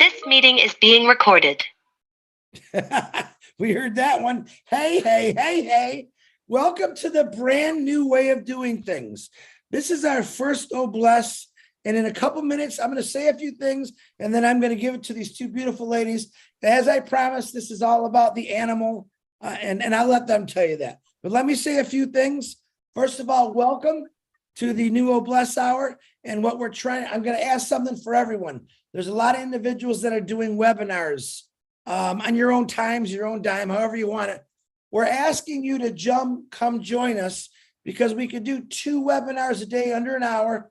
This meeting is being recorded. We heard that one. Hey, hey, hey, hey. Welcome to the brand new way of doing things. This is our first Noblesse. And in a couple minutes, I'm going to say a few things, and then I'm going to give it to these two beautiful ladies. As I promised, this is all about the animal, and I'll let them tell you that. But let me say a few things. First of all, welcome to the new Noblesse Hour. And what we're trying, I'm going to ask something for everyone. There's a lot of individuals that are doing webinars on your own times, your own dime, however you want it. We're asking you to come join us because we could do 2 webinars a day under an hour.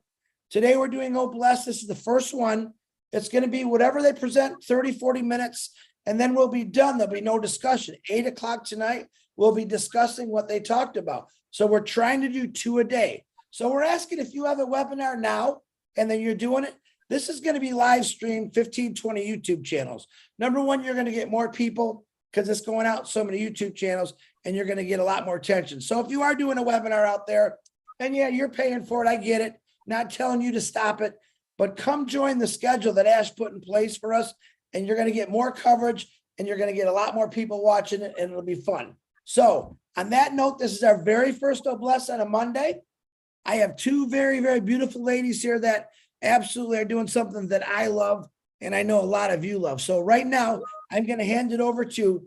Today we're doing Noblesse. This is the first one. It's going to be whatever they present, 30, 40 minutes, and then we'll be done. There'll be no discussion. 8 o'clock tonight, we'll be discussing what they talked about. So we're trying to do 2 a day. So we're asking if you have a webinar now and then you're doing it. This is going to be live streamed 15, 20 YouTube channels. Number one, you're going to get more people because it's going out so many YouTube channels and you're going to get a lot more attention. So if you are doing a webinar out there and yeah, you're paying for it, I get it. Not telling you to stop it, but come join the schedule that Ash put in place for us and you're going to get more coverage and you're going to get a lot more people watching it and it'll be fun. So on that note, this is our very first Noblesse on a Monday. I have 2 very, very beautiful ladies here that absolutely are doing something that I love and I know a lot of you love. So right now, I'm going to hand it over to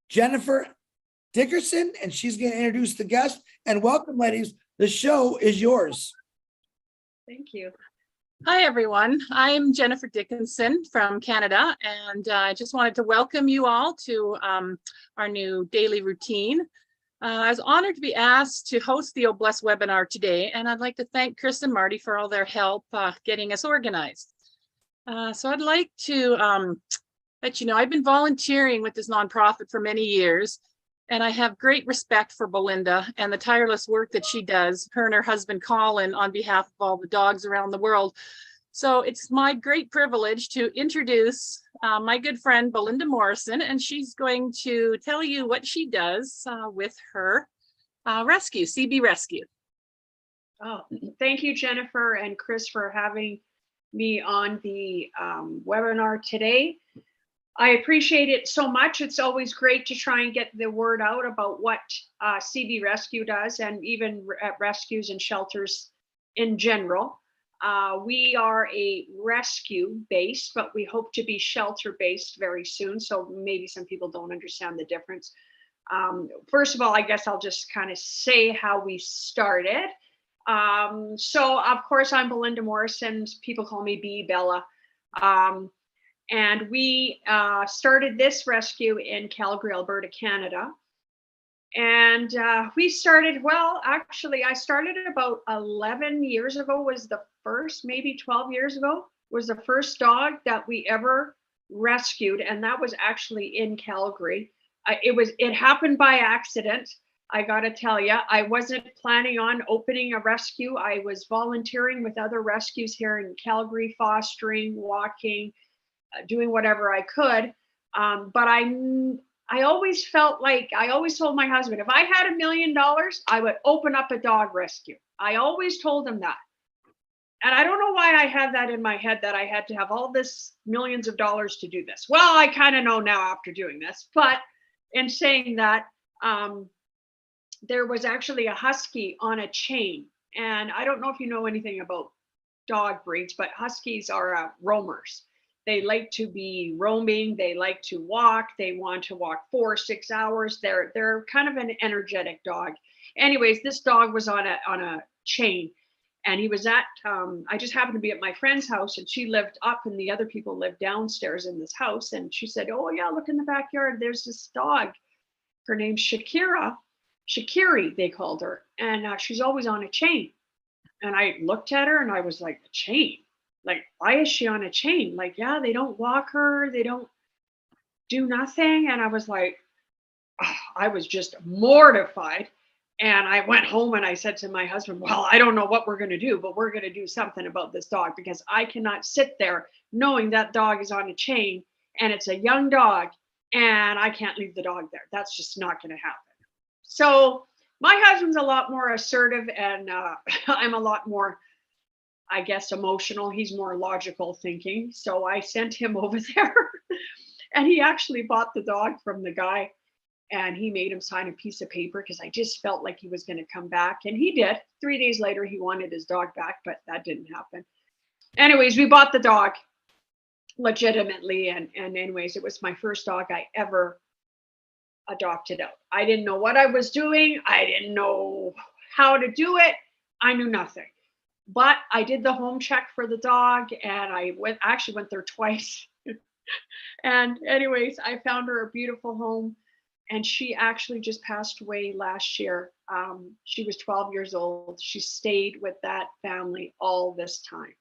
Jennifer Dickerson and she's going to introduce the guest. And welcome, ladies. The show is yours. Thank you. Hi, everyone. I'm Jennifer Dickinson from Canada, and I just wanted to welcome you all to our new daily routine. I was honored to be asked to host the Noblesse webinar today, and I'd like to thank Chris and Marty for all their help getting us organized. So I'd like to let you know I've been volunteering with this nonprofit for many years, and I have great respect for Belinda and the tireless work that she does, her and her husband Colin, on behalf of all the dogs around the world. So it's my great privilege to introduce my good friend Belinda Morrison, and she's going to tell you what she does with her rescue, CB Rescue. Oh, thank you, Jennifer and Chris, for having me on the webinar today. I appreciate it so much. It's always great to try and get the word out about what CB Rescue does and even rescues and shelters in general. We are a rescue based, but we hope to be shelter based very soon. So maybe some people don't understand the difference. First of all, I guess I'll just kind of say how we started. So of course, I'm Belinda Morrison. People call me B Bella. And we started this rescue in Calgary, Alberta, Canada. And we started, well, actually, I started about 11 years ago was the first, maybe 12 years ago, was the first dog that we ever rescued. And that was actually in Calgary. It happened by accident. I got to tell you, I wasn't planning on opening a rescue. I was volunteering with other rescues here in Calgary, fostering, walking, doing whatever I could. But I always felt like, I always told my husband, if I had $1 million, I would open up a dog rescue. I always told him that. And I don't know why I had that in my head that I had to have all this millions of dollars to do this. Well, I kind of know now after doing this, but in saying that, there was actually a husky on a chain. And I don't know if you know anything about dog breeds, but huskies are roamers. They like to be roaming. They like to walk. They want to walk 4 or 6 hours. They're kind of an energetic dog. Anyways, this dog was on a chain, and he was at. I just happened to be at my friend's house, and she lived up, and the other people lived downstairs in this house. And she said, "Oh yeah, look in the backyard. There's this dog. Her name's Shakiri, they called her, and she's always on a chain." And I looked at her, and I was like, "A chain? Like, why is she on a chain? Like, yeah, they don't walk her. They don't do nothing." And I was like, oh, I was just mortified. And I went home and I said to my husband, well, I don't know what we're going to do, but we're going to do something about this dog because I cannot sit there knowing that dog is on a chain and it's a young dog and I can't leave the dog there. That's just not going to happen. So my husband's a lot more assertive and I'm a lot more I guess, emotional. He's more logical thinking. So I sent him over there and he actually bought the dog from the guy and he made him sign a piece of paper because I just felt like he was going to come back. And he did. 3 days later, he wanted his dog back, but that didn't happen. Anyways, we bought the dog legitimately. And anyways, it was my first dog I ever adopted out. I didn't know what I was doing. I didn't know how to do it. I knew nothing. But I did the home check for the dog and I actually went there twice. And anyways, I found her a beautiful home and she actually just passed away last year. She was 12 years old. She stayed with that family all this time.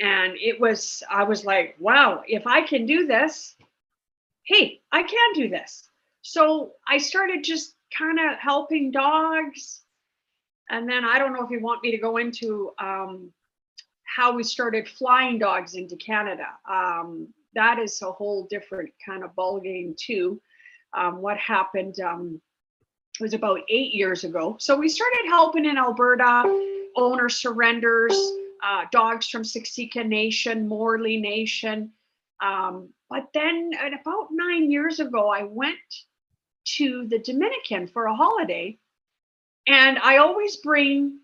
And I was like, wow, if I can do this, hey, I can do this. So I started just kind of helping dogs. And then I don't know if you want me to go into how we started flying dogs into Canada. That is a whole different kind of ball game too. What happened was about 8 years ago. So we started helping in Alberta, owner surrenders, dogs from Siksika Nation, Morley Nation. But then at about 9 years ago, I went to the Dominican for a holiday. And I always bring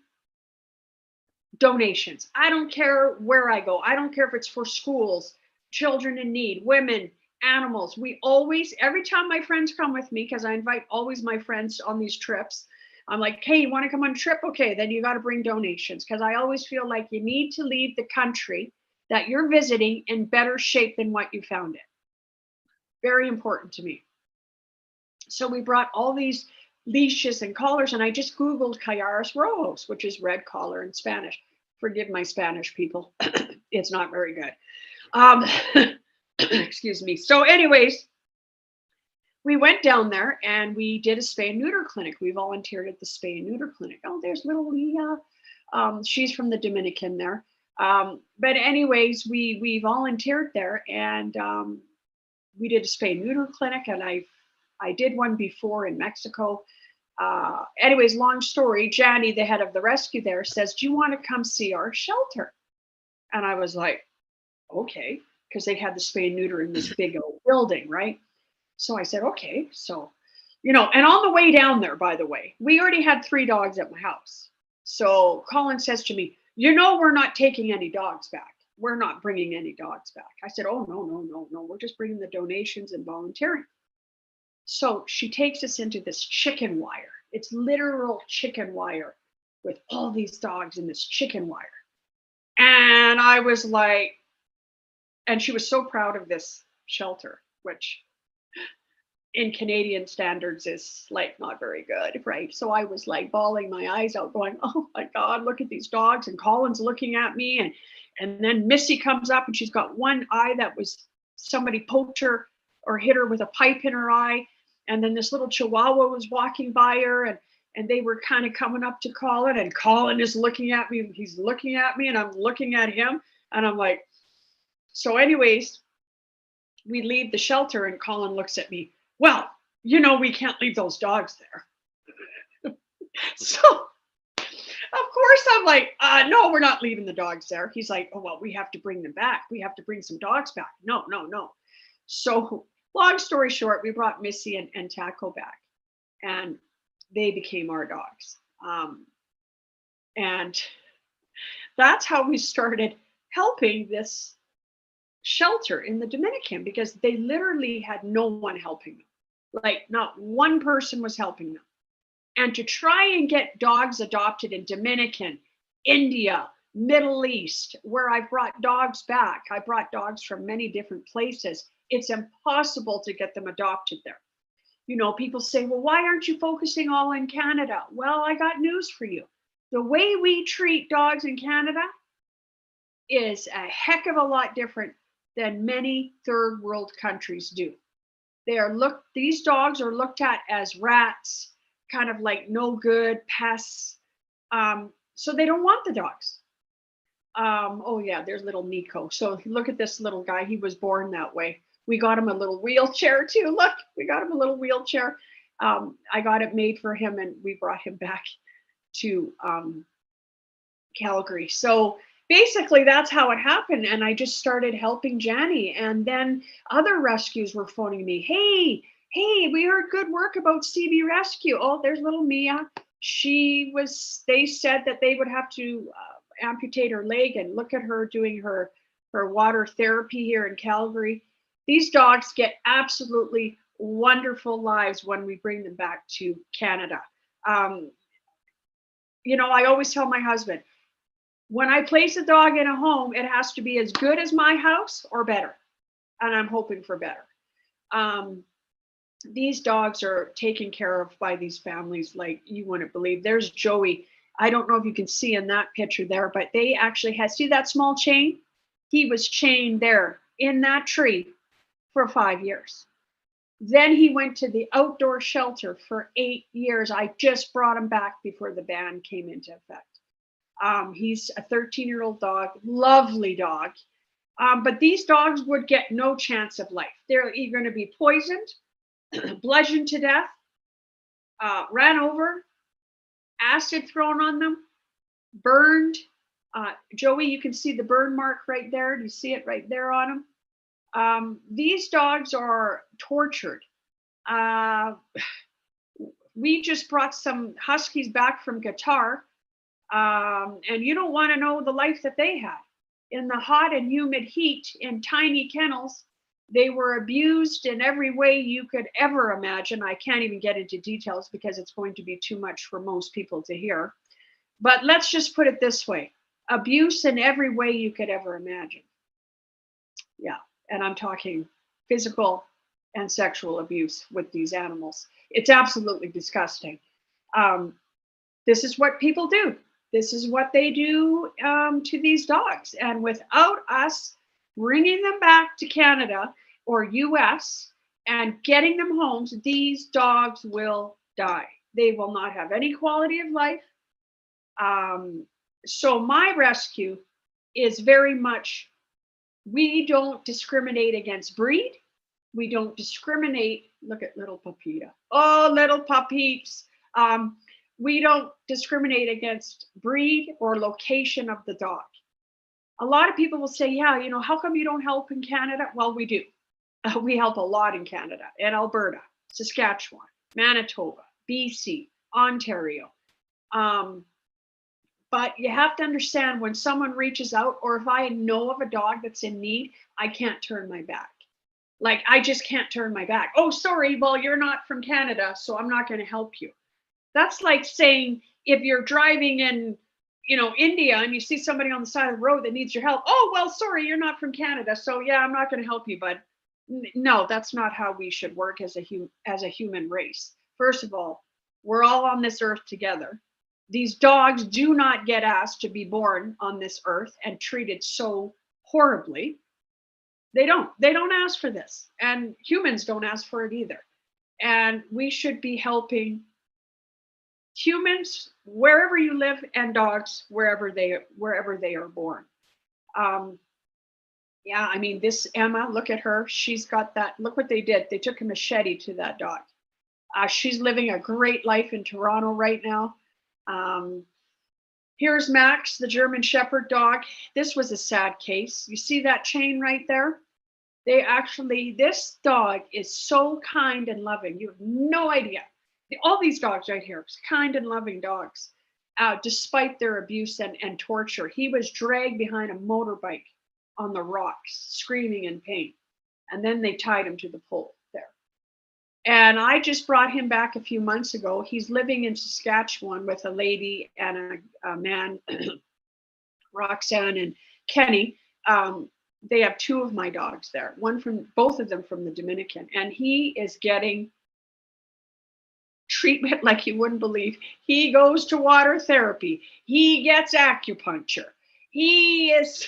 donations. I don't care where I go. I don't care if it's for schools, children in need, women, animals. We always, every time my friends come with me, because I invite always my friends on these trips, I'm like, hey, you want to come on a trip? Okay, then you got to bring donations. Because I always feel like you need to leave the country that you're visiting in better shape than what you found it. Very important to me. So we brought all these leashes and collars, and I just Googled Callares Rojos, which is red collar in Spanish. Forgive my Spanish, people. It's not very good. Excuse me. So anyways, we went down there and we did a spay and neuter clinic. We volunteered at the spay and neuter clinic. Oh, there's little Leah. She's from the Dominican there. But anyways, we volunteered there and we did a spay and neuter clinic, and I did one before in Mexico. Anyways, long story, Janny, the head of the rescue there, says, do you want to come see our shelter? And I was like, okay, because they had the spay and neuter in this big old building, right? So I said, okay. So, and on the way down there, by the way, we already had 3 dogs at my house. So Colin says to me, we're not taking any dogs back. We're not bringing any dogs back. I said, oh, no. We're just bringing the donations and volunteering. So she takes us into this chicken wire. It's literal chicken wire with all these dogs in this chicken wire. And I was like, and she was so proud of this shelter, which in Canadian standards is like not very good, right? So I was like bawling my eyes out going, oh my God, look at these dogs. And Colin's looking at me. And then Missy comes up and she's got one eye that was somebody poked her or hit her with a pipe in her eye. And then this little Chihuahua was walking by her and they were kind of coming up to Colin, and Colin is looking at me. He's looking at me and I'm looking at him. And I'm like, so anyways, we leave the shelter and Colin looks at me. Well, we can't leave those dogs there. So of course I'm like, no, we're not leaving the dogs there. He's like, oh, well, we have to bring them back. We have to bring some dogs back. No. So long story short, we brought Missy and Taco back and they became our dogs. And that's how we started helping this shelter in the Dominican, because they literally had no one helping them. Like not one person was helping them. And to try and get dogs adopted in Dominican, India, Middle East, where I brought dogs back, I brought dogs from many different places. It's impossible to get them adopted there. People say, well, why aren't you focusing all in Canada? Well, I got news for you. The way we treat dogs in Canada is a heck of a lot different than many third world countries do. These dogs are looked at as rats, kind of like no good pests. So they don't want the dogs. Oh yeah, there's little Nico. So look at this little guy. He was born that way. We got him a little wheelchair too. Look, we got him a little wheelchair. I got it made for him and we brought him back to Calgary. So basically that's how it happened. And I just started helping Janny. And then other rescues were phoning me. Hey, we heard good work about CB Rescue. Oh, there's little Mia. They said that they would have to amputate her leg, and look at her doing her water therapy here in Calgary. These dogs get absolutely wonderful lives when we bring them back to Canada. You know, I always tell my husband, when I place a dog in a home, it has to be as good as my house or better. And I'm hoping for better. These dogs are taken care of by these families like you wouldn't believe. There's Joey. I don't know if you can see in that picture there, but they actually had, see that small chain? He was chained there in that tree for 5 years. Then he went to the outdoor shelter for 8 years. I just brought him back before the ban came into effect. He's a 13-year-old dog, lovely dog. But these dogs would get no chance of life. They're either going to be poisoned, bludgeoned to death, ran over, acid thrown on them, burned. Joey, you can see the burn mark right there. Do you see it right there on him? These dogs are tortured. We just brought some huskies back from Qatar, and you don't want to know the life that they had. In the hot and humid heat in tiny kennels, they were abused in every way you could ever imagine. I can't even get into details because it's going to be too much for most people to hear. But let's just put it this way: abuse in every way you could ever imagine. Yeah, and I'm talking physical and sexual abuse with these animals. It's absolutely disgusting. This is what people do. This is what they do to these dogs. And without us bringing them back to Canada or US and getting them homes, these dogs will die. They will not have any quality of life. So my rescue is very much, we don't discriminate against breed. We don't discriminate. Look at little Papita. Oh, little puppies. We don't discriminate against breed or location of the dog. A lot of people will say, yeah, you know, how come you don't help in Canada? Well, we do. We help a lot in Canada, in Alberta, Saskatchewan, Manitoba, BC, Ontario. But you have to understand, when someone reaches out, or if I know of a dog that's in need, I can't turn my back. Like, I just can't turn my back. Oh, sorry, well, you're not from Canada, so I'm not going to help you. That's like saying, if you're driving in, you know, India, and you see somebody on the side of the road that needs your help. Oh, well, sorry, you're not from Canada, so yeah, I'm not going to help you. But no, that's not how we should work as a human race. First of all, we're all on this earth together. These dogs do not get asked to be born on this earth and treated so horribly. They don't ask for this, and humans don't ask for it either. And we should be helping humans wherever you live, and dogs wherever they are born. Yeah, I mean, this Emma, look at her. She's got that. Look what they did. They took a machete to that dog. She's living a great life in Toronto right now. Here's Max, the German Shepherd dog. This was a sad case. You see that chain right there? This dog is so kind and loving. You have no idea. All these dogs right here, kind and loving dogs, despite their abuse and torture. He was dragged behind a motorbike on the rocks, screaming in pain. And then they tied him to the pole there. And I just brought him back a few months ago. He's living in Saskatchewan with a lady and a man, Roxanne and Kenny. They have two of my dogs there, both of them from the Dominican. And he is getting treatment like you wouldn't believe. He goes to water therapy. He gets acupuncture. He is,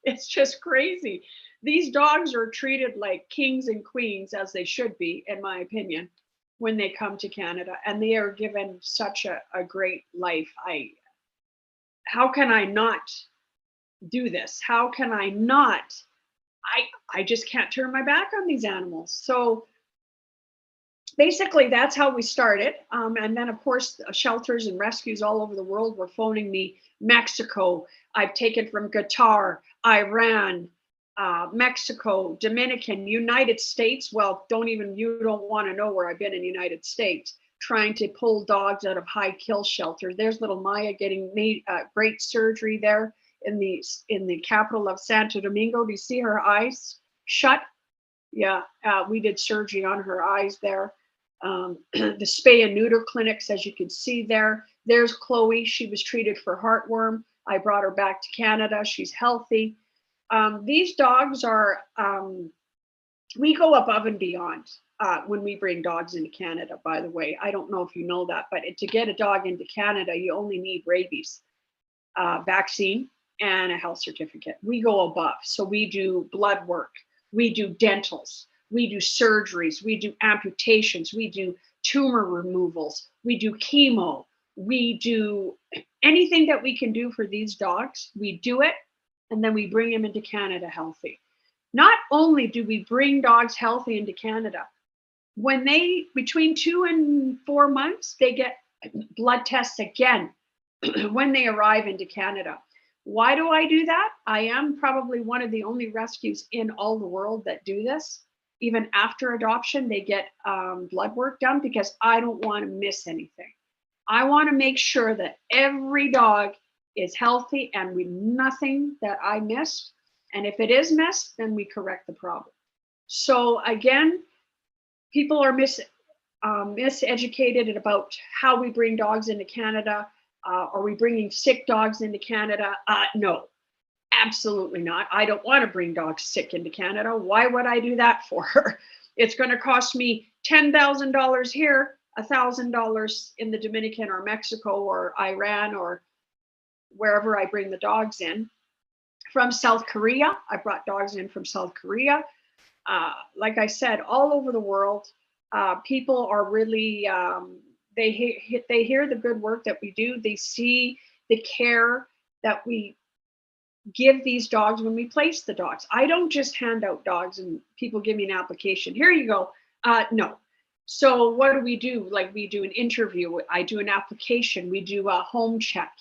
it's just crazy. These dogs are treated like kings and queens, as they should be, in my opinion, when they come to Canada, and they are given such a great life. How can I not do this? How can I not? I just can't turn my back on these animals. So basically that's how we started. And then of course, shelters and rescues all over the world were phoning me. Mexico, I've taken from Qatar, Iran, Mexico, Dominican, United States. Well, you don't want to know where I've been in the United States, trying to pull dogs out of high kill shelters. There's little Maya getting made great surgery there in the capital of Santo Domingo. Do you see her eyes shut? Yeah, we did surgery on her eyes there. The spay and neuter clinics, as you can see there. There's Chloe. She was treated for heartworm. I brought her back to Canada. She's healthy. These dogs are, we go above and beyond when we bring dogs into Canada, by the way. I don't know if you know that, but to get a dog into Canada, you only need rabies vaccine and a health certificate. We go above. So we do blood work. We do dentals. We do surgeries. We do amputations. We do tumor removals. We do chemo. We do anything that we can do for these dogs. We do it, and then we bring them into Canada healthy. Not only do we bring dogs healthy into Canada, when they, between 2 and 4 months, they get blood tests again when they arrive into Canada. Why do I do that? I am probably one of the only rescues in all the world that do this. Even after adoption, they get blood work done because I don't want to miss anything. I want to make sure that every dog is healthy and with nothing that I missed. And if it is missed, then we correct the problem. So again, people are miseducated about how we bring dogs into Canada. Are we bringing sick dogs into Canada? No, absolutely not. I don't want to bring dogs sick into Canada. Why would I do that for? It's going to cost me $10,000 here, $1,000 in the Dominican or Mexico or Iran or wherever I bring the dogs in. From South Korea, I brought dogs in from South Korea. Like I said, all over the world, people are really, they hear the good work that we do. They see the care that we give these dogs when we place the dogs. I don't just hand out dogs and people give me an application. Here you go. No. So what do? Like we do an interview. I do an application. We do a home check.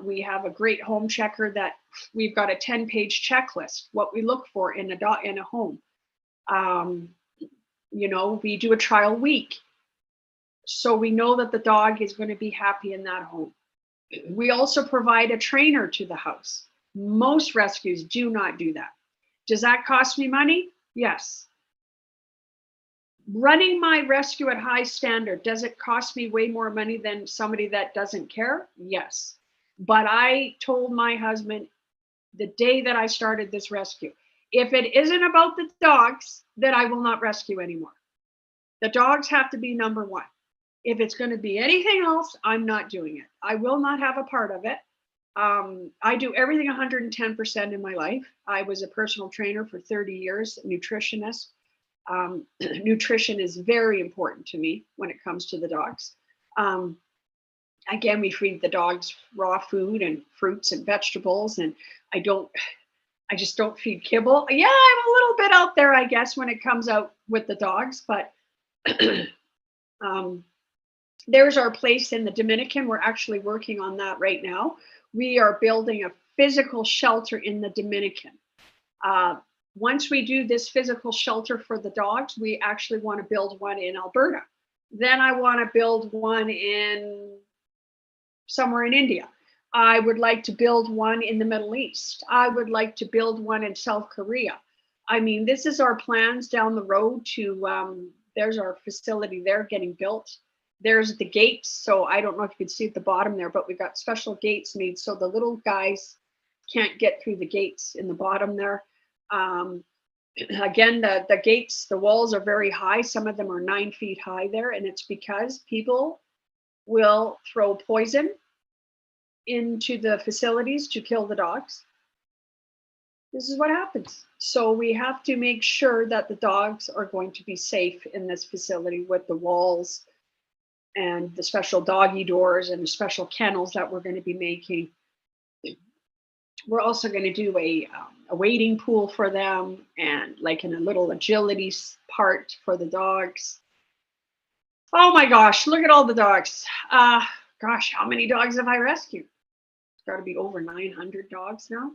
We have a great home checker that we've got a 10-page checklist, what we look for in a home. You know, we do a trial week. So we know that the dog is going to be happy in that home. We also provide a trainer to the house. Most rescues do not do that. Does that cost me money? Yes. Running my rescue at high standard, does it cost me way more money than somebody that doesn't care? Yes. But I told my husband the day that I started this rescue, if it isn't about the dogs, then I will not rescue anymore. The dogs have to be number one. If it's going to be anything else, I'm not doing it. I will not have a part of it. I do everything 110% in my life. I was a personal trainer for 30 years, a nutritionist. Nutrition is very important to me when it comes to the dogs. Again, we feed the dogs raw food and fruits and vegetables, and I just don't feed kibble. Yeah, I'm a little bit out there, I guess, when it comes out with the dogs, but there's our place in the Dominican. We're actually working on that right now. We are building a physical shelter in the Dominican. Once we do this physical shelter for the dogs, we actually want to build one in Alberta. Then I want to build one in somewhere in India. I would like to build one in the Middle East. I would like to build one in South Korea. I mean, this is our plans down the road to, there's our facility there getting built. There's the gates. So I don't know if you can see at the bottom there, but we got special gates made so the little guys can't get through the gates in the bottom there. Again, the gates, the walls are very high. Some of them are 9 feet high there. And it's because people will throw poison into the facilities to kill the dogs. This is what happens. So we have to make sure that the dogs are going to be safe in this facility with the walls and the special doggy doors and the special kennels that we're going to be making. We're also going to do a wading pool for them and like in a little agility part for the dogs. Oh my gosh, look at all the dogs. Gosh, how many dogs have I rescued? It's got to be over 900 dogs now.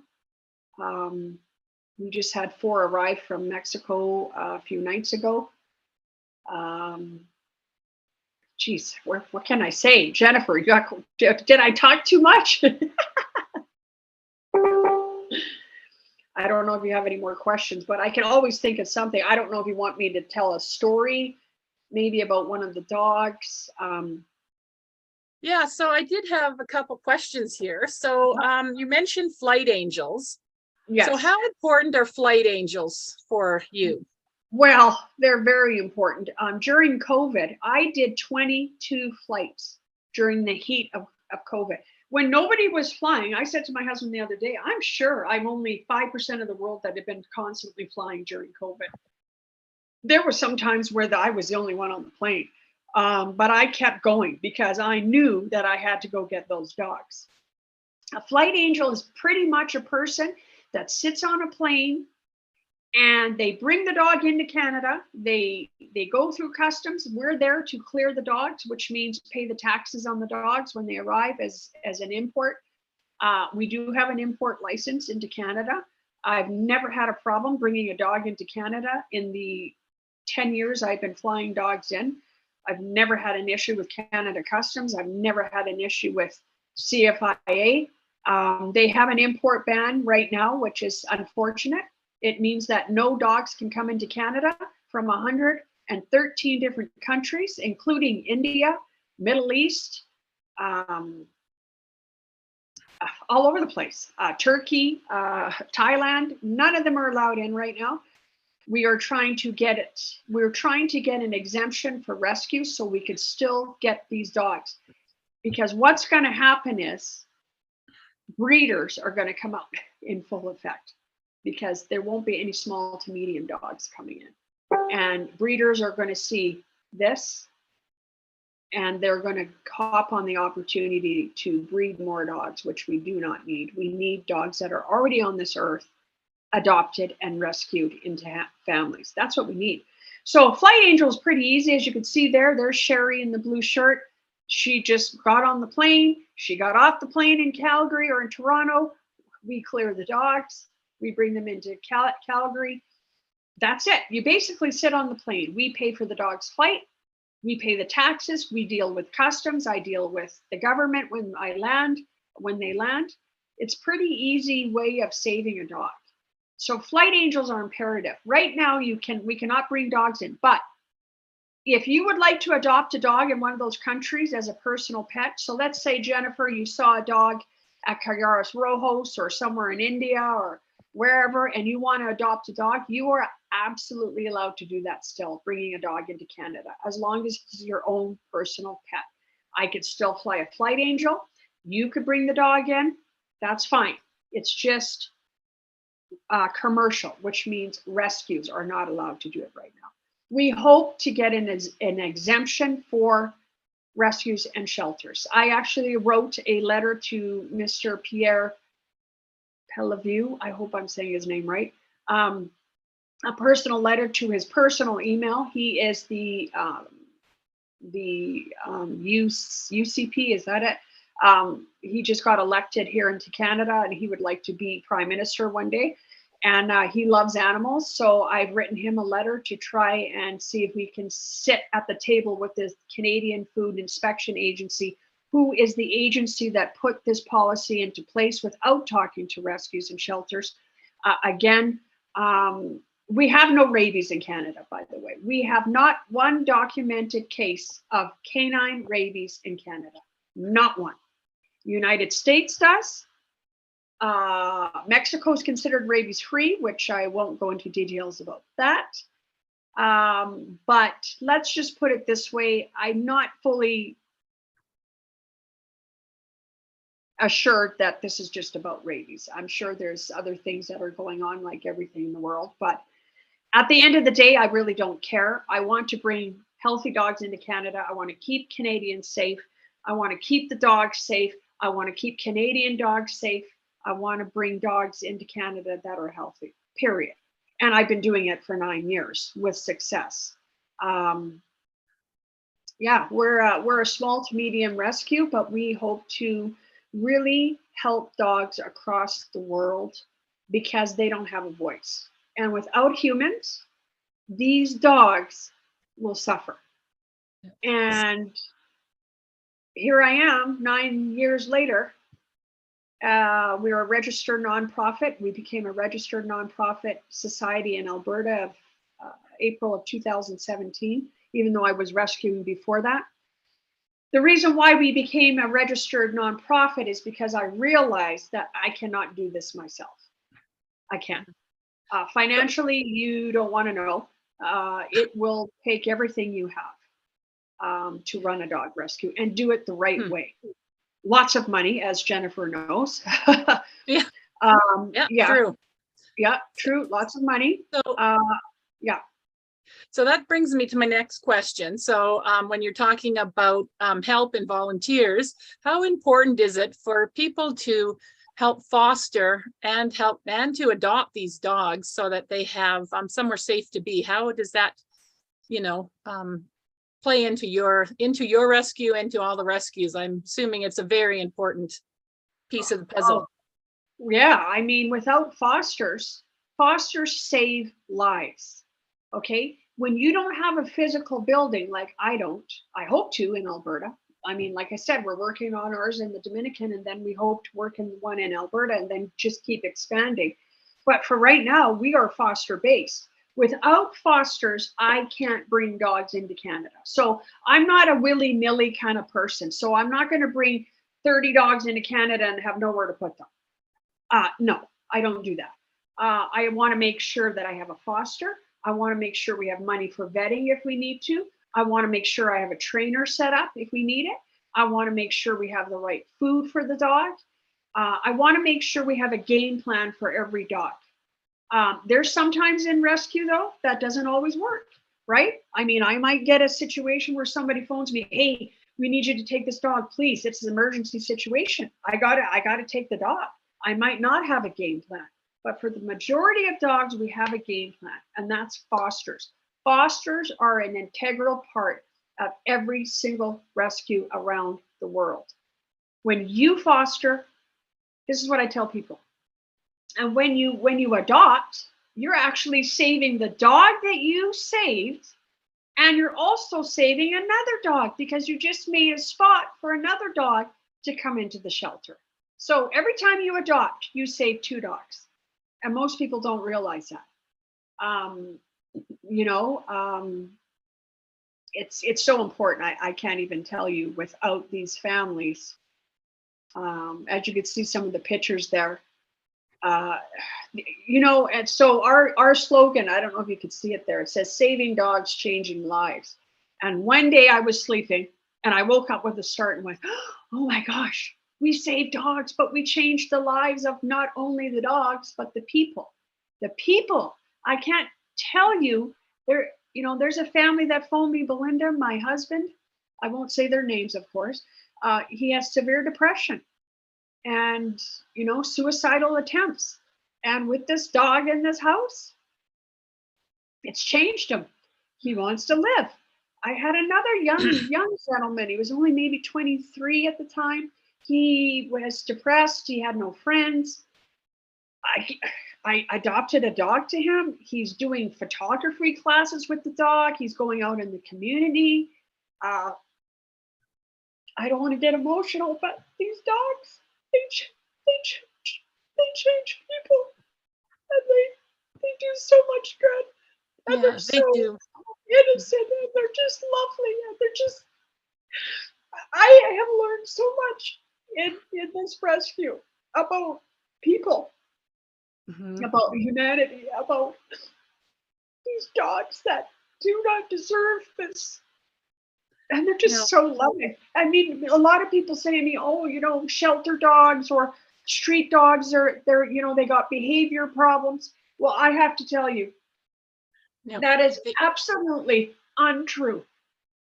We just had 4 arrive from Mexico a few nights ago. Geez, what can I say? Jennifer, did I talk too much? I don't know if you have any more questions, but I can always think of something. I don't know if you want me to tell a story, maybe about one of the dogs. Yeah, so I did have a couple questions here. So you mentioned flight angels. Yes. So how important are flight angels for you? Well, they're very important. During COVID, I did 22 flights during the heat of COVID. When nobody was flying, I said to my husband the other day, I'm sure I'm only 5% of the world that had been constantly flying during COVID. There were some times where I was the only one on the plane, but I kept going because I knew that I had to go get those dogs. A flight angel is pretty much a person that sits on a plane and they bring the dog into Canada. They go through customs. We're there to clear the dogs, which means pay the taxes on the dogs when they arrive as an import. We do have an import license into Canada. I've never had a problem bringing a dog into Canada in the 10 years I've been flying dogs in. I've never had an issue with Canada Customs. I've never had an issue with CFIA. They have an import ban right now, which is unfortunate. It means that no dogs can come into Canada from 113 different countries, including India, Middle East, all over the place. Turkey, Thailand, none of them are allowed in right now. We are trying to get it. We're trying to get an exemption for rescue so we could still get these dogs. Because what's going to happen is breeders are going to come out in full effect because there won't be any small to medium dogs coming in. And breeders are going to see this and they're going to hop on the opportunity to breed more dogs, which we do not need. We need dogs that are already on this earth, adopted and rescued into families. That's what we need. So Flight Angel is pretty easy. As you can see there, there's Sherry in the blue shirt. She just got on the plane. She got off the plane in Calgary or in Toronto. We clear the dogs. We bring them into Calgary. That's it. You basically sit on the plane. We pay for the dog's flight. We pay the taxes. We deal with customs. I deal with the government when they land. It's pretty easy way of saving a dog. So flight angels are imperative. Right now, we cannot bring dogs in, but if you would like to adopt a dog in one of those countries as a personal pet, so let's say, Jennifer, you saw a dog at Cagares Rojos or somewhere in India or wherever, and you want to adopt a dog, you are absolutely allowed to do that still, bringing a dog into Canada, as long as it's your own personal pet. I could still fly a flight angel. You could bring the dog in. That's fine. It's just commercial, which means rescues are not allowed to do it right now. We hope to get an exemption for rescues and shelters. I actually wrote a letter to Mr. Pierre Pellevue, I hope I'm saying his name right, a personal letter to his personal email. He is the UCP, is that it? He just got elected here into Canada and he would like to be prime minister one day. And he loves animals. So I've written him a letter to try and see if we can sit at the table with the Canadian Food Inspection Agency, who is the agency that put this policy into place without talking to rescues and shelters. Again, we have no rabies in Canada, by the way. We have not one documented case of canine rabies in Canada. Not one. United States does. Mexico is considered rabies free, which I won't go into details about that. But let's just put it this way. I'm not fully assured that this is just about rabies. I'm sure there's other things that are going on, like everything in the world. But at the end of the day, I really don't care. I want to bring healthy dogs into Canada. I want to keep Canadians safe. I want to keep the dogs safe. I want to keep Canadian dogs safe. I want to bring dogs into Canada that are healthy, period. And I've been doing it for 9 years with success. Yeah, we're a small to medium rescue, but we hope to really help dogs across the world because they don't have a voice. And without humans, these dogs will suffer. And here I am 9 years later. We're a registered nonprofit. We became a registered nonprofit society in Alberta of April of 2017, even though I was rescuing before that. The reason why we became a registered nonprofit is because I realized that I cannot do this myself. I can't. Financially, you don't want to know. It will take everything you have to run a dog rescue and do it the right way. Lots of money, as Jennifer knows. Yeah. Yeah, True. Yeah, true. Lots of money. So, yeah. So that brings me to my next question. So when you're talking about help and volunteers, how important is it for people to help foster and to adopt these dogs so that they have somewhere safe to be? How does that, play into your rescue, into all the rescues? I'm assuming it's a very important piece of the puzzle. Yeah, I mean, without fosters save lives. Okay, when you don't have a physical building, like I hope to in Alberta. I mean, like I said, we're working on ours in the Dominican, and then we hope to work in one in Alberta, and then just keep expanding. But for right now, we are foster based. Without fosters, I can't bring dogs into Canada. So I'm not a willy-nilly kind of person. So I'm not going to bring 30 dogs into Canada and have nowhere to put them. No, I don't do that. I want to make sure that I have a foster. I want to make sure we have money for vetting if we need to. I want to make sure I have a trainer set up if we need it. I want to make sure we have the right food for the dog. I want to make sure we have a game plan for every dog. There's sometimes in rescue, though, that doesn't always work, right? I mean, I might get a situation where somebody phones me, hey, we need you to take this dog, please. It's an emergency situation. I gotta take the dog. I might not have a game plan. But for the majority of dogs, we have a game plan, and that's fosters. Fosters are an integral part of every single rescue around the world. When you foster, this is what I tell people. And when you adopt, you're actually saving the dog that you saved, and you're also saving another dog because you just made a spot for another dog to come into the shelter. So every time you adopt, you save 2 dogs. And most people don't realize that. It's so important. I can't even tell you without these families. As you can see some of the pictures there, and so our slogan, I don't know if you could see it there. It says saving dogs, changing lives. And one day I was sleeping and I woke up with a start and went, oh my gosh, we saved dogs, but we changed the lives of not only the dogs, but the people. The people, I can't tell you, there's a family that phoned me, Belinda, my husband. I won't say their names, of course. He has severe depression and, suicidal attempts. And with this dog in this house, it's changed him. He wants to live. I had another young gentleman. He was only maybe 23 at the time. He was depressed. He had no friends. I adopted a dog to him. He's doing photography classes with the dog. He's going out in the community. I don't want to get emotional, but these dogs, they change people, and they do so much good. And Yeah, they're so do. innocent, and they're just lovely, and they're just. I have learned so much in this rescue about people, about humanity, about these dogs that do not deserve this. And they're just so loving. I mean, a lot of people say to me, oh, shelter dogs or street dogs they're they got behavior problems. Well, I have to tell you, that is absolutely untrue.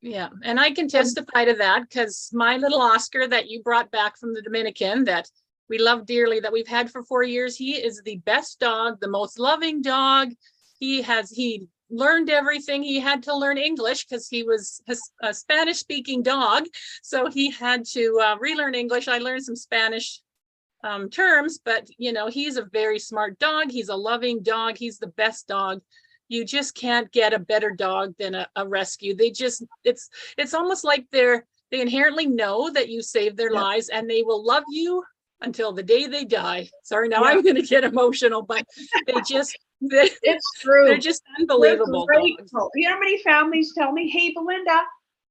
Yeah, and I can testify to that because my little Oscar that you brought back from the Dominican that we love dearly, that we've had for 4 years, he is the best dog, the most loving dog. He learned everything. He had to learn English because he was a Spanish speaking dog. So he had to relearn English. I learned some Spanish terms, but you know, he's a very smart dog. He's a loving dog. He's the best dog. You just can't get a better dog than a rescue. They just, it's almost like they inherently know that you saved their lives, and they will love you until the day they die. Sorry, now I'm going to get emotional, but It's true. they're just unbelievable They're dogs. grateful. You know how many families tell me, hey, Belinda,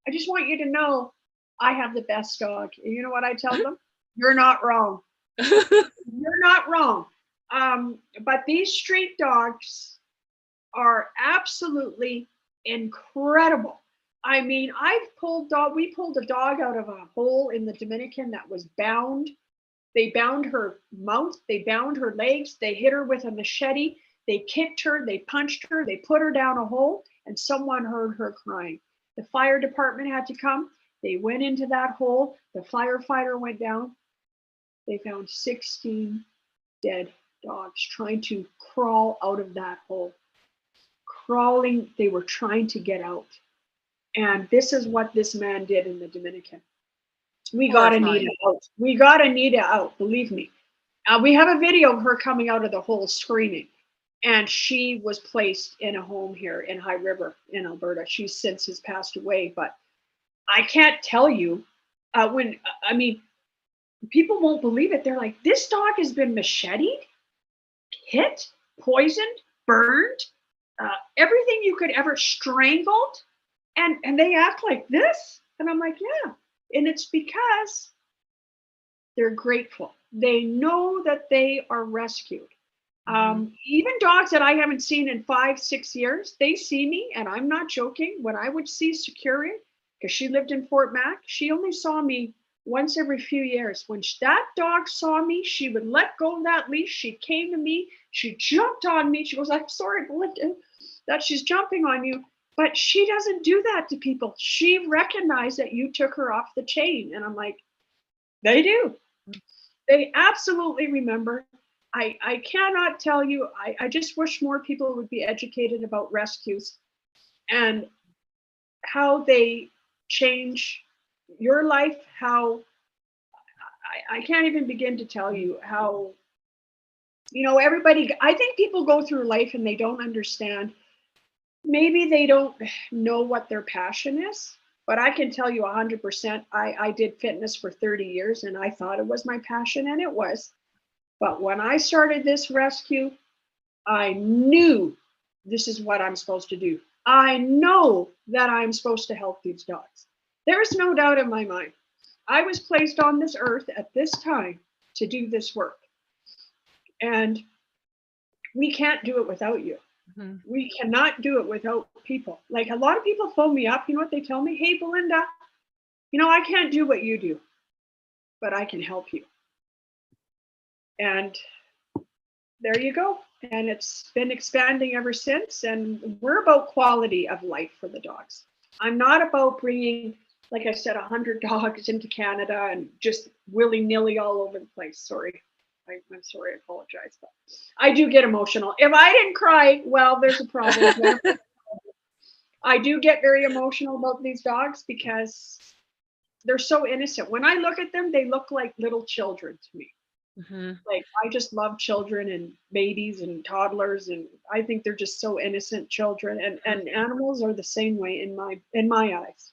I just want you to know I have the best dog. And you know what I tell them? You're not wrong. You're not wrong. But these street dogs are absolutely incredible. I mean, we pulled a dog out of a hole in the Dominican that was bound. They bound her mouth, they bound her legs, they hit her with a machete, they kicked her, they punched her, they put her down a hole, and someone heard her crying. The fire department had to come. They went into that hole. The firefighter went down. They found 16 dead dogs trying to crawl out of that hole. Crawling, they were trying to get out. And this is what this man did in the Dominican. We got Anita out. We got Anita out, believe me. We have a video of her coming out of the hole screaming. And she was placed in a home here in High River in Alberta. She since has passed away. But I can't tell you people won't believe it. They're like, this dog has been macheted, hit, poisoned, burned, everything you could ever, strangled. And they act like this. And I'm like, yeah. And it's because they're grateful. They know that they are rescued. Even dogs that I haven't seen in 5-6 years, they see me, and I'm not joking. When I would see Security, because she lived in Fort Mac, she only saw me once every few years. When that dog saw me, she would let go of that leash. She came to me. She jumped on me. She goes, I'm sorry, Belinda, that she's jumping on you. But she doesn't do that to people. She recognized that you took her off the chain. And I'm like, they do. They absolutely remember. I cannot tell you. I just wish more people would be educated about rescues and how they change your life. How I can't even begin to tell you how, everybody, I think people go through life and they don't understand. Maybe they don't know what their passion is, but I can tell you 100%, I did fitness for 30 years and I thought it was my passion, and it was. But when I started this rescue, I knew this is what I'm supposed to do. I know that I'm supposed to help these dogs. There is no doubt in my mind. I was placed on this earth at this time to do this work. And we can't do it without you. We cannot do it without people. Like, a lot of people phone me up. You know what they tell me? Hey, Belinda, I can't do what you do, but I can help you. And there you go. And it's been expanding ever since. And we're about quality of life for the dogs. I'm not about bringing, like I said, 100 dogs into Canada and just willy-nilly all over the place. Sorry. I'm sorry, I apologize, but I do get emotional. If I didn't cry, well, there's a problem. I do get very emotional about these dogs because they're so innocent. When I look at them, they look like little children to me. Like, I just love children and babies and toddlers, and I think they're just so innocent children. And animals are the same way in my eyes.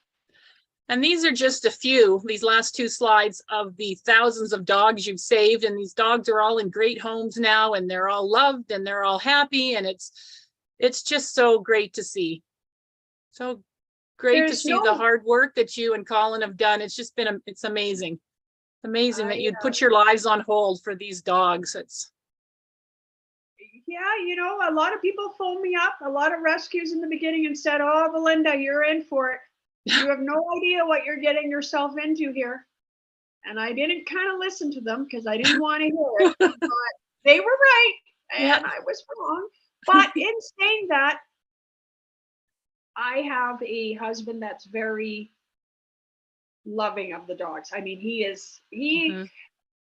And these are just a few, these last two slides, of the thousands of dogs you've saved. And these dogs are all in great homes now, and they're all loved and they're all happy. And it's just so great to see. So great to see the hard work that you and Colin have done. It's just been, it's amazing. It's amazing that you'd put your lives on hold for these dogs. Yeah, a lot of people phoned me up, a lot of rescues in the beginning, and said, oh, Belinda, you're in for it. You have no idea what you're getting yourself into here. And I didn't kind of listen to them because I didn't want to hear it. But they were right, and I was wrong. But in saying that, I have a husband that's very loving of the dogs. I mean,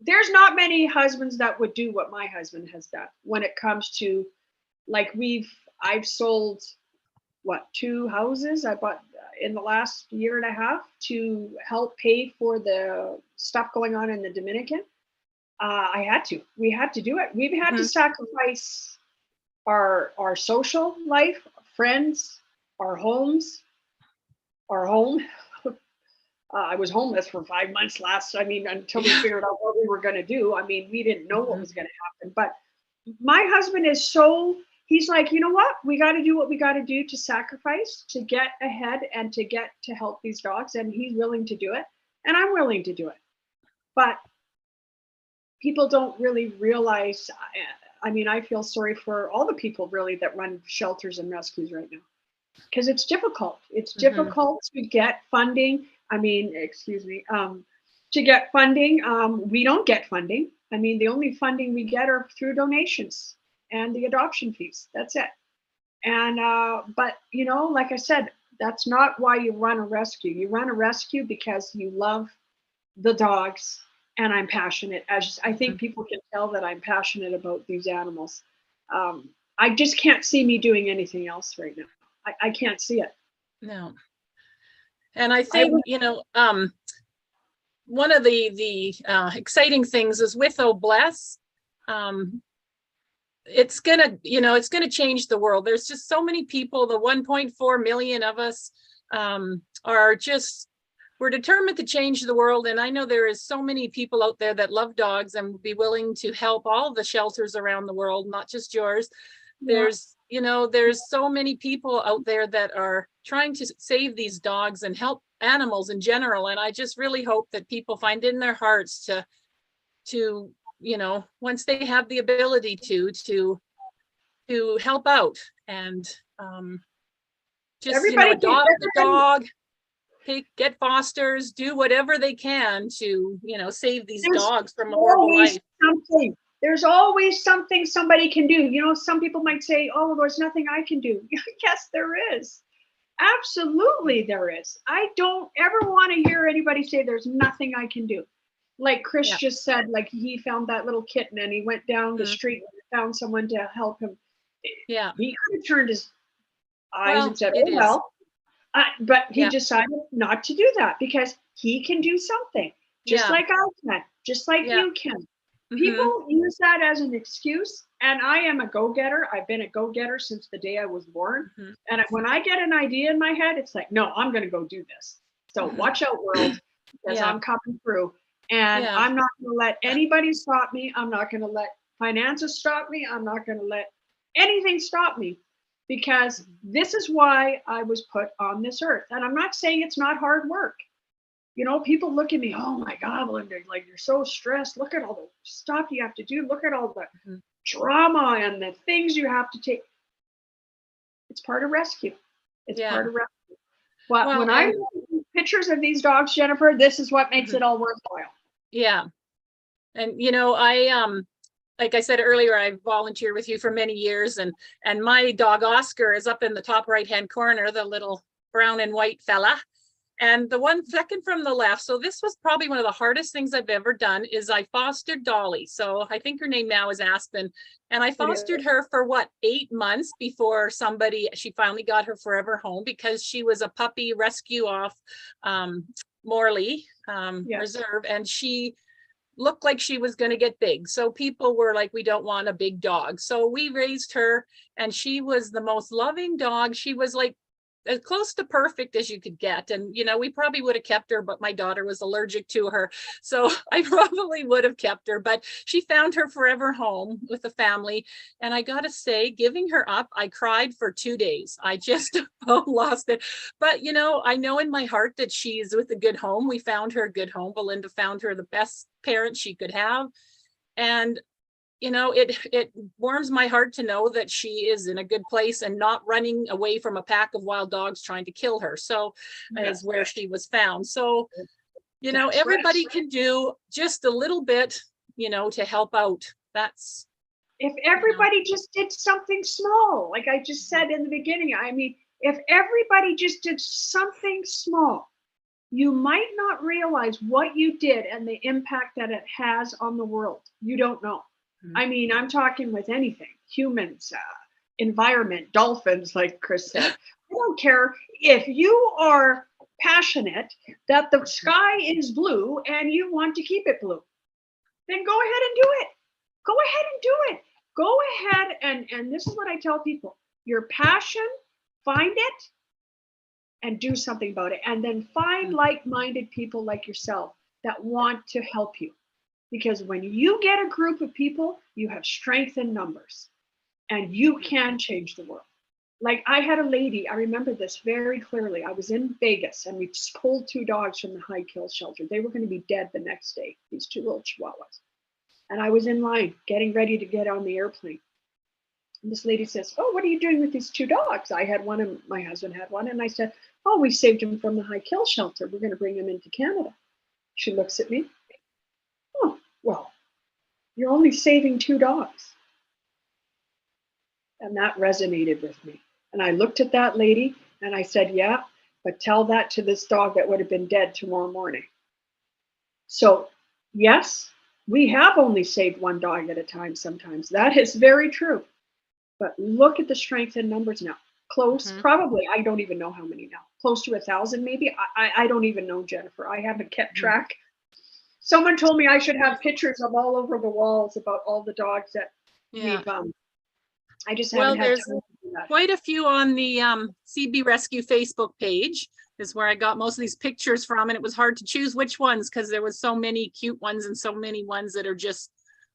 there's not many husbands that would do what my husband has done when it comes to, like, I've sold 2 houses I bought in the last year and a half to help pay for the stuff going on in the Dominican. We had to do it. We've had to sacrifice our social life, friends, our homes, our home. I was homeless for 5 months until we figured out what we were going to do. I mean, we didn't know what was going to happen, but my husband is he's like, you know what? We got to do what we got to do to sacrifice, to get ahead and to help these dogs. And he's willing to do it. And I'm willing to do it. But people don't really realize, I feel sorry for all the people really that run shelters and rescues right now, because it's difficult. It's difficult to get funding. To get funding. We don't get funding. The only funding we get are through donations and the adoption fees. That's it. And, but like I said, that's not why you run a rescue. You run a rescue because you love the dogs. And I'm passionate. I think people can tell that I'm passionate about these animals. I just can't see me doing anything else right now. I can't see it. No. And I think, one of the exciting things is with Oh Bless, it's gonna change the world. There's just so many people. The 1.4 million of us we're determined to change the world. And I know there is so many people out there that love dogs and would be willing to help all the shelters around the world, not just yours. There's so many people out there that are trying to save these dogs and help animals in general. And I just really hope that people find in their hearts to once they have the ability to help out and just adopt the dog, get fosters, do whatever they can to save these dogs from a horrible life. There's always something somebody can do. Some people might say, oh, there's nothing I can do. Yes, there is. Absolutely there is. I don't ever want to hear anybody say there's nothing I can do. Like Chris just said, like he found that little kitten and he went down the street and found someone to help him. Yeah. He could have turned his eyes and said, oh, well. But he decided not to do that because he can do something just like I can, just like you can. People use that as an excuse. And I am a go-getter. I've been a go-getter since the day I was born. And when I get an idea in my head, it's like, no, I'm going to go do this. So watch out, world, because I'm coming through. And I'm not going to let anybody stop me. I'm not going to let finances stop me. I'm not going to let anything stop me. Because this is why I was put on this earth. And I'm not saying it's not hard work. People look at me, oh my God, Linda, like you're so stressed. Look at all the stuff you have to do. Look at all the drama and the things you have to take. It's part of rescue. It's part of rescue. But when I see pictures of these dogs, Jennifer, this is what makes it all worthwhile. Yeah. And, like I said earlier, I volunteered with you for many years, and my dog Oscar is up in the top right-hand corner, the little brown and white fella. And the one second from the left, so this was probably one of the hardest things I've ever done, is I fostered Dolly. So I think her name now is Aspen. And I fostered her for 8 months before she finally got her forever home, because she was a puppy rescue off Morley Reserve, and she looked like she was going to get big. So people were like, we don't want a big dog. So we raised her, and she was the most loving dog. She was like as close to perfect as you could get. And, we probably would have kept her, but my daughter was allergic to her. So I probably would have kept her, but she found her forever home with the family. And I got to say, giving her up, I cried for 2 days. I just lost it. But, I know in my heart that she's with a good home. We found her a good home. Belinda found her the best parent she could have. And it warms my heart to know that she is in a good place and not running away from a pack of wild dogs trying to kill her. So is where she was found. So, everybody can do just a little bit, to help out. That's. If everybody just did something small, like I just said in the beginning, if everybody just did something small, you might not realize what you did and the impact that it has on the world. You don't know. I'm talking with anything, humans, environment, dolphins, like Chris said. I don't care if you are passionate that the sky is blue and you want to keep it blue. Then go ahead and do it. Go ahead and do it. Go ahead and this is what I tell people. Your passion, find it and do something about it. And then find like-minded people like yourself that want to help you. Because when you get a group of people, you have strength in numbers and you can change the world. Like I had a lady, I remember this very clearly. I was in Vegas and we pulled 2 dogs from the high kill shelter. They were going to be dead the next day, these 2 little chihuahuas. And I was in line getting ready to get on the airplane. And this lady says, oh, what are you doing with these 2 dogs? I had one and my husband had one. And I said, oh, we saved them from the high kill shelter. We're going to bring them into Canada. She looks at me. Oh, well, you're only saving 2 dogs. And that resonated with me. And I looked at that lady and I said, yeah, but tell that to this dog that would have been dead tomorrow morning. So yes, we have only saved 1 dog at a time sometimes. That is very true. But look at the strength in numbers now. Close, probably, I don't even know how many now. Close to 1,000 maybe. I don't even know, Jennifer. I haven't kept track. Someone told me I should have pictures of all over the walls about all the dogs that we've I just haven't had time to do that. Quite a few on the CB Rescue Facebook page is where I got most of these pictures from, and it was hard to choose which ones because there was so many cute ones and so many ones that are just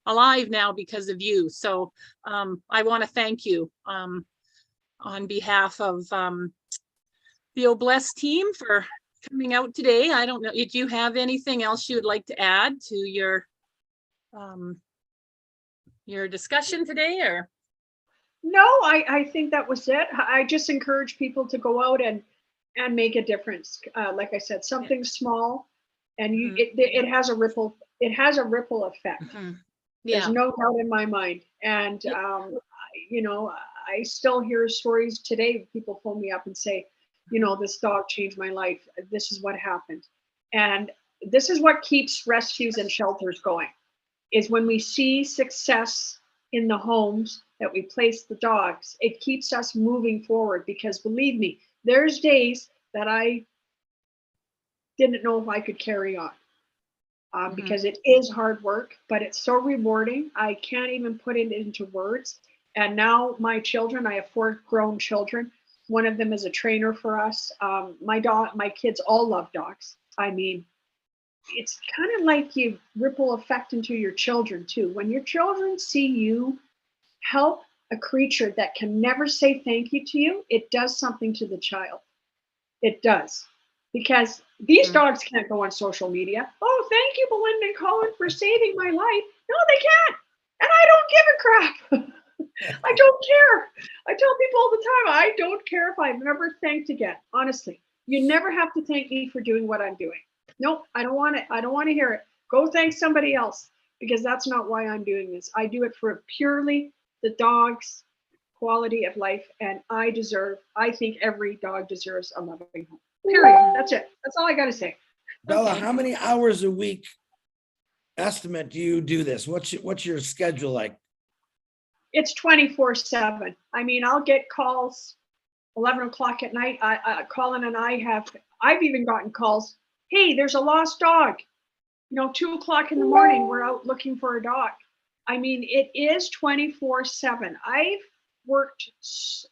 alive now because of you. So I want to thank you on behalf of the Obless team for coming out today. I don't know, if you have anything else you would like to add to your discussion today, or? No, I think that was it. I just encourage people to go out and make a difference. Like I said, something small, and it has a ripple. It has a ripple effect. There's no doubt in my mind. And you know, I still hear stories today. People phone me up and say, you know, this dog changed my life. This is what happened, and this is what keeps rescues and shelters going. Is when we see success in the homes that we place the dogs, it keeps us moving forward, because believe me, there's days that I didn't know if I could carry on because it is hard work, but it's so rewarding. I can't even put it into words. And now my children, I have 4 grown children. One of them is a trainer for us. My kids all love dogs. I mean, it's kind of like you ripple effect into your children too. When your children see you help a creature that can never say thank you to you, it does something to the child. It does. Because these dogs can't go on social media. Oh, thank you, Belinda and Colin, for saving my life. No, they can't. And I don't give a crap. I don't care. I tell people all the time, I don't care if I've never thanked again. Honestly, you never have to thank me for doing what I'm doing. Nope, I don't want it. I don't want to hear it. Go thank somebody else, because that's not why I'm doing this. I do it for purely the dog's quality of life, and I think every dog deserves a loving home. Period. That's it. That's all I got to say. Bella, how many hours a week estimate do you do this? What's your schedule like? It's 24/7. I mean, I'll get calls 11 o'clock at night. Colin and I've even gotten calls. Hey, there's a lost dog. You know, 2 o'clock in the morning, we're out looking for a dog. I mean, it is 24/7. I've worked,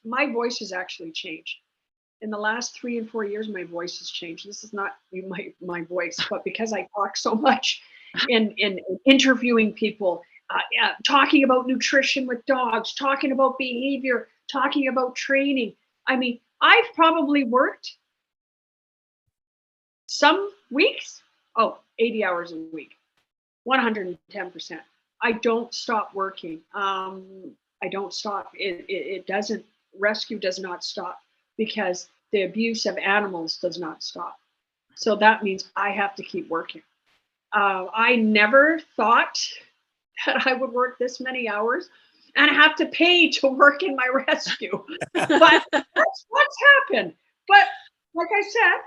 my voice has actually changed. In the last 3 and 4 years, my voice has changed. This is not my voice, but because I talk so much in interviewing people, talking about nutrition with dogs, talking about behavior, talking about training. I mean, I've probably worked some weeks, 80 hours a week, 110%. I don't stop working. I don't stop. It doesn't, rescue does not stop, because the abuse of animals does not stop. So that means I have to keep working. I never thought that I would work this many hours and have to pay to work in my rescue. But that's what's happened. But like I said,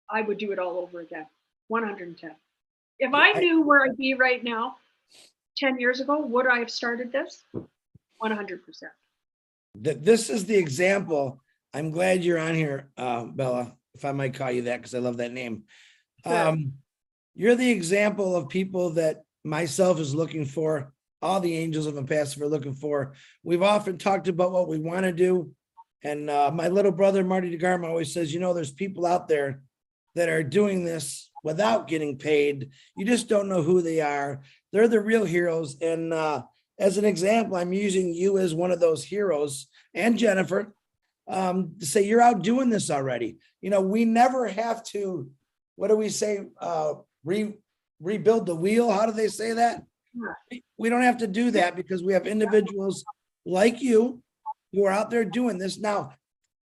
I would do it all over again, 110. If I knew where I'd be right now, 10 years ago, would I have started this? 100%. This is the example. I'm glad you're on here, Bella, if I might call you that, because I love that name. Sure. You're the example of people that myself is looking for, all the angels of ONPASSIVE are looking for. We've often talked about what we want to do. And my little brother, Marty DeGarma, always says, you know, there's people out there that are doing this without getting paid. You just don't know who they are. They're the real heroes. And as an example, I'm using you as one of those heroes, and Jennifer, to say you're out doing this already. You know, we never have to, what do we say? Rebuild the wheel. How do they say that? We don't have to do that because we have individuals like you who are out there doing this. Now,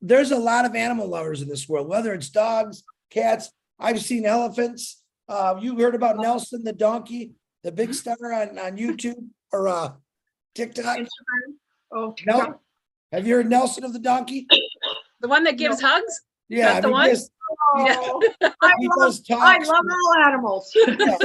there's a lot of animal lovers in this world, whether it's dogs, cats. I've seen elephants. You heard about Nelson the donkey, the big star on YouTube or TikTok. Instagram. Oh, No, TikTok. have you heard Nelson of the donkey? The one that gives hugs? Yeah, That's the one? Oh, he does I talks. love all animals. Yeah.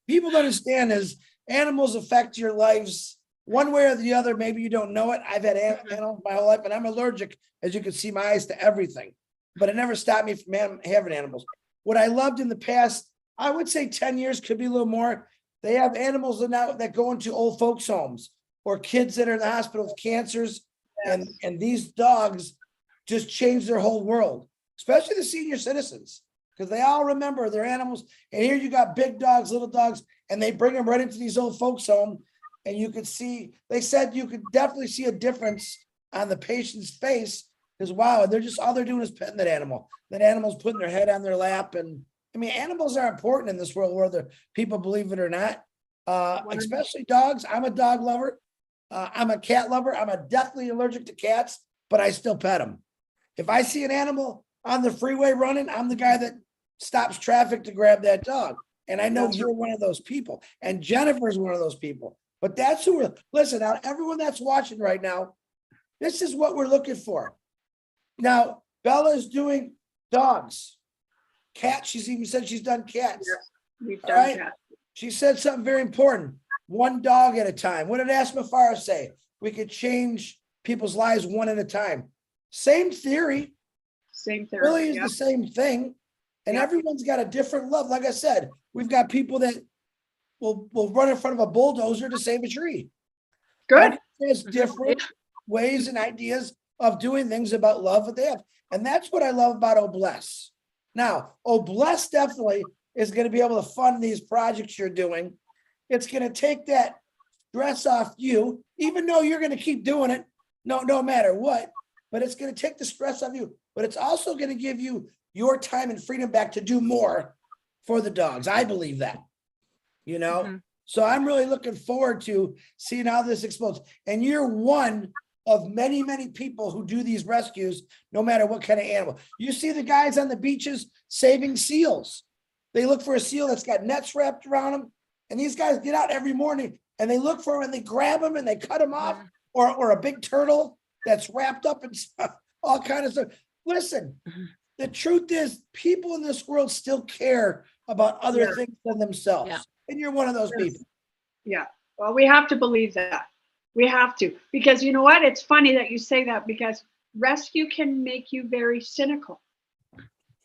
People don't understand is animals affect your lives one way or the other. Maybe you don't know it. I've had animals my whole life, and I'm allergic, as you can see, my eyes to everything. But it never stopped me from having animals. What I loved in the past, I would say 10 years, could be a little more. They have animals now that go into old folks' homes or kids that are in the hospital with cancers. Yes. And these dogs just change their whole world, especially the senior citizens, because they all remember their animals. And here you got big dogs, little dogs, and they bring them right into these old folks' home. And you could see, they said you could definitely see a difference on the patient's face, because wow, they're just, all they're doing is petting that animal. That animal's putting their head on their lap. And I mean, animals are important in this world, whether people believe it or not, especially dogs. I'm a dog lover. I'm a cat lover. I'm deathly allergic to cats, but I still pet them. If I see an animal on the freeway running, I'm the guy that stops traffic to grab that dog. And I know That's you're one of those people. And Jennifer's one of those people. But that's who we're, listen, now, everyone that's watching right now, this is what we're looking for. Now, Bella's doing dogs. Cats, she's even said she's done cats. We've All done right. that. She said something very important. One dog at a time. What did Asmafara say? We could change people's lives one at a time. Same theory. Same thing. Really is the same thing. And Yeah. everyone's got a different love. Like I said, we've got people that will run in front of a bulldozer to save a tree. Good. There's different ways and ideas of doing things about love that they have. And that's what I love about OBless. Now, OBless definitely is going to be able to fund these projects you're doing. It's going to take that stress off you, even though you're going to keep doing it, no matter what. But it's going to take the stress off you. But it's also going to give you your time and freedom back to do more for the dogs. I believe that, you know. Mm-hmm. So I'm really looking forward to seeing how this explodes. And you're one of many, many people who do these rescues, no matter what kind of animal. You see the guys on the beaches saving seals. They look for a seal that's got nets wrapped around them. And these guys get out every morning and they look for them and they grab them and they cut them off, or a big turtle that's wrapped up in stuff, all kind of stuff. Listen, the truth is people in this world still care about other things than themselves. Yeah. And you're one of those Yes. people. Yeah. Well, we have to believe that. We have to, because you know what? It's funny that you say that, because rescue can make you very cynical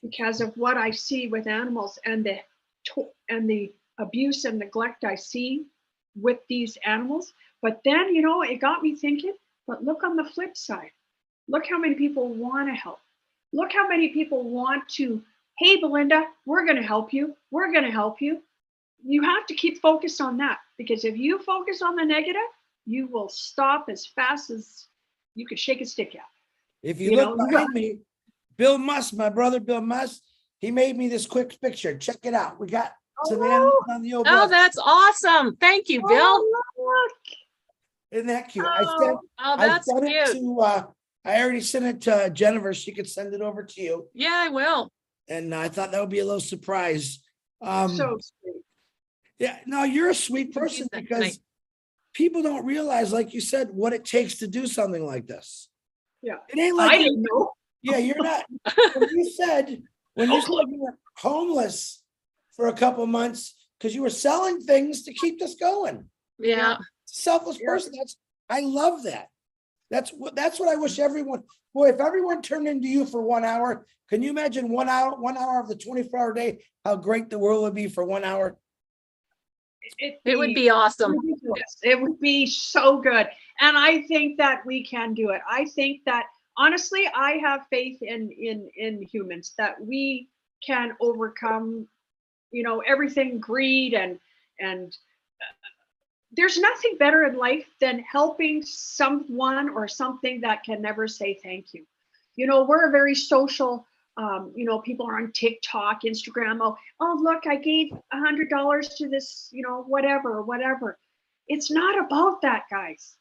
because of what I see with animals and the abuse and neglect I see with these animals. But then, you know, it got me thinking, but look on the flip side. Look how many people want to help. Look how many people want to, hey, Belinda, we're going to help you. We're going to help you. You have to keep focused on that, because if you focus on the negative, you will stop as fast as you could shake a stick at. If you You look know, behind me, Bill Musk, my brother Bill Musk, he made me this quick picture. Check it out. We got some animals on the old Oh, bus. that's awesome. Thank you, Bill. Oh, look. Isn't that cute? Oh, that's I sent it cute. to I already sent it to Jennifer. She could send it over to you. Yeah, I will. And I thought that would be a little surprise. So sweet. Yeah, no, you're a sweet person that because tonight. people don't realize, like you said, what it takes to do something like this. Yeah. It ain't I like didn't know. yeah, you're not. When you said you were homeless for a couple months because you were selling things to keep this going. Yeah. Selfless Yeah. person. I love that. That's what I wish everyone, boy, if everyone turned into you for 1 hour, can you imagine 1 hour of the 24-hour day, how great the world would be for 1 hour? It would be awesome. ridiculous. It would be so good. And I think that we can do it. I think that honestly, I have faith in humans that we can overcome, everything, greed and there's nothing better in life than helping someone or something that can never say thank you. We're a very social, people are on TikTok, Instagram. Oh, look, I gave $100 to this, whatever. It's not about that, guys.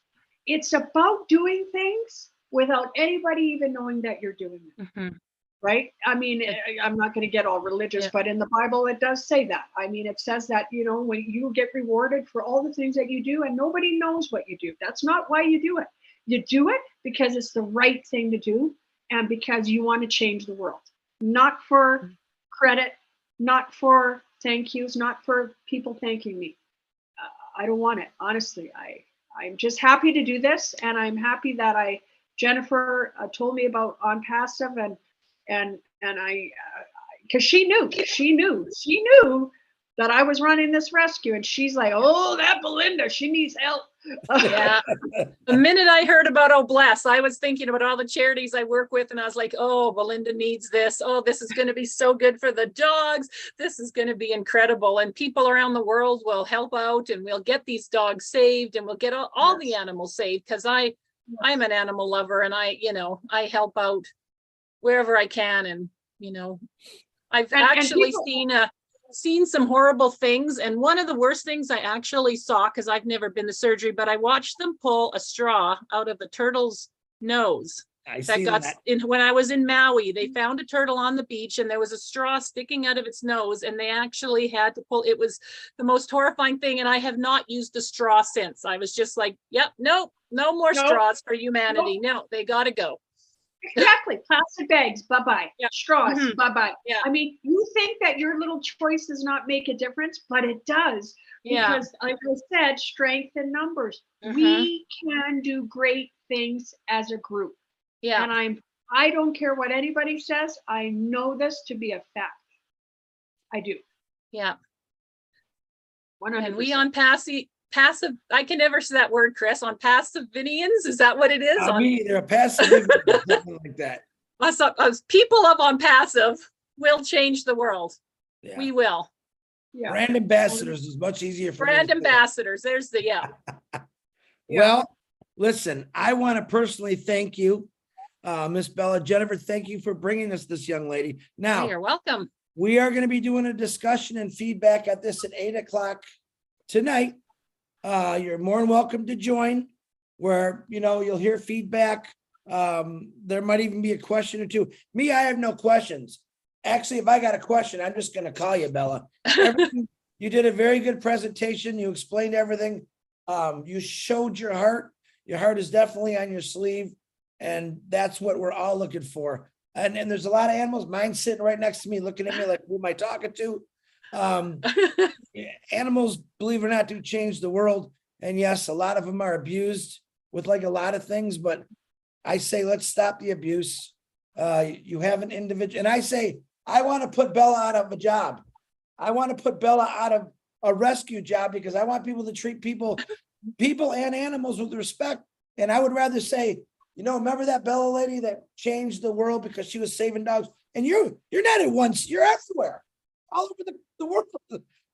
It's about doing things without anybody even knowing that you're doing it. Mm-hmm. Right? I mean, I'm not going to get all religious, but in the Bible, it does say that. I mean, it says that, when you get rewarded for all the things that you do and nobody knows what you do. That's not why you do it. You do it because it's the right thing to do and because you want to change the world. Not for credit, not for thank yous, not for people thanking me. I don't want it. Honestly, I'm just happy to do this. And I'm happy that Jennifer told me about ONPASSIVE and I, because she knew that I was running this rescue, and she's like, oh, that Belinda, she needs help. Yeah. The minute I heard about Oh Bless, I was thinking about all the charities I work with, and I was like, oh, Belinda needs this. Oh, this is going to be so good for the dogs. This is going to be incredible. And people around the world will help out, and we'll get these dogs saved, and we'll get all the animals saved, because I'm an animal lover, and I help out wherever I can. And, I've actually seen some horrible things. And one of the worst things I actually saw, because I've never been to surgery, but I watched them pull a straw out of a turtle's nose. When I was in Maui, they found a turtle on the beach and there was a straw sticking out of its nose, and they actually had to pull. It was the most horrifying thing. And I have not used a straw since. I was just like, yep, no more straws for humanity. No, they got to go. Exactly. Plastic bags, bye-bye. Yeah. Straws, Mhm. bye-bye. Yeah. I mean, you think that your little choice does not make a difference, but it does. Yeah. Because like I said, strength in numbers. Mhm. We can do great things as a group. Yeah. And I don't care what anybody says. I know this to be a fact. I do. Yeah. 100%. And we on passive, I can never say that word, Chris, on Passivinians. Is that what it is? They're a passive, something like that. Us people of ONPASSIVE will change the world. Yeah. We will. Yeah. Brand ambassadors is much easier for Brand me to do. ambassadors. There's the Well, listen, I want to personally thank you, Miss Bella. Jennifer, thank you for bringing us this young lady. Now, You're welcome. we are going to be doing a discussion and feedback at this at 8:00 tonight. You're more than welcome to join, where you'll hear feedback. There might even be a question or two. Me, I have no questions. Actually, if I got a question, I'm just going to call you, Bella. You did a very good presentation. You explained everything. You showed your heart. Your heart is definitely on your sleeve, and that's what we're all looking for. And there's a lot of animals. Mine's sitting right next to me, looking at me like, who am I talking to? Animals, believe it or not, do change the world. And yes, a lot of them are abused with like a lot of things, but I say, let's stop the abuse. You have an individual, and I say, I want to put Bella out of a job. I want to put Bella out of a rescue job, because I want people to treat people and animals with respect. And I would rather say, remember that Bella lady that changed the world because she was saving dogs? And you're not at once, you're everywhere, all over the world.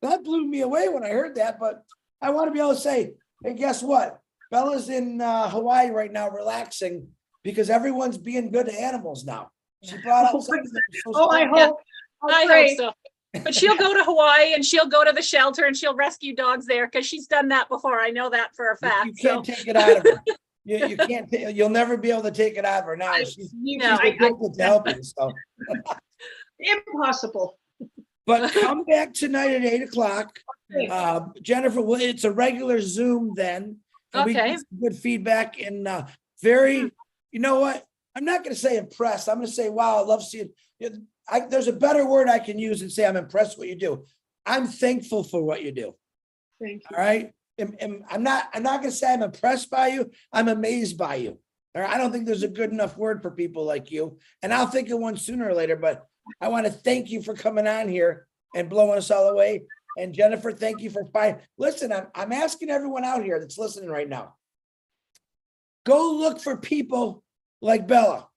That blew me away when I heard that. But I want to be able to say, hey, guess what? Bella's in Hawaii right now, relaxing, because everyone's being good to animals now. She brought out something that was so I special. hope. I hope so. But she'll go to Hawaii and she'll go to the shelter and she'll rescue dogs there, because she's done that before. I know that for a fact. You can't take it out of her. You can't. You'll never be able to take it out of her now. She's addicted to helping. So impossible. But come back tonight at 8:00. Jennifer, it's a regular Zoom then. And we get some good feedback and very. You know what? I'm not going to say impressed. I'm going to say, wow, I love seeing. There's a better word I can use and say I'm impressed with what you do. I'm thankful for what you do. Thank you. All right. And I'm not going to say I'm impressed by you. I'm amazed by you. Or I don't think there's a good enough word for people like you. And I'll think of one sooner or later, but I want to thank you for coming on here and blowing us all away. And Jennifer, thank you for listen, I'm asking everyone out here that's listening right now. Go look for people like Bella,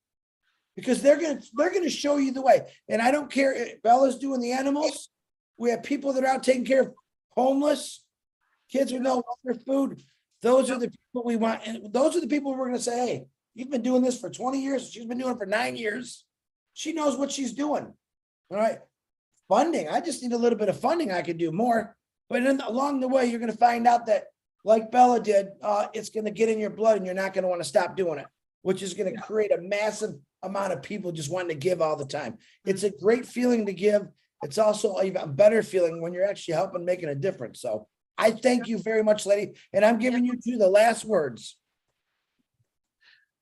because they're gonna show you the way. And I don't care if Bella's doing the animals. We have people that are out taking care of homeless kids with no water, food. Those are the people we want, and those are the people we're gonna say, hey, you've been doing this for 20 years. She's been doing it for 9 years. She knows what she's doing. All right. Funding. I just need a little bit of funding. I could do more. But then along the way, you're gonna find out that, like Bella did, it's gonna get in your blood and you're not gonna want to stop doing it, which is gonna create a massive amount of people just wanting to give all the time. It's a great feeling to give. It's also even a better feeling when you're actually helping, making a difference. So I thank you very much, lady. And I'm giving you two the last words.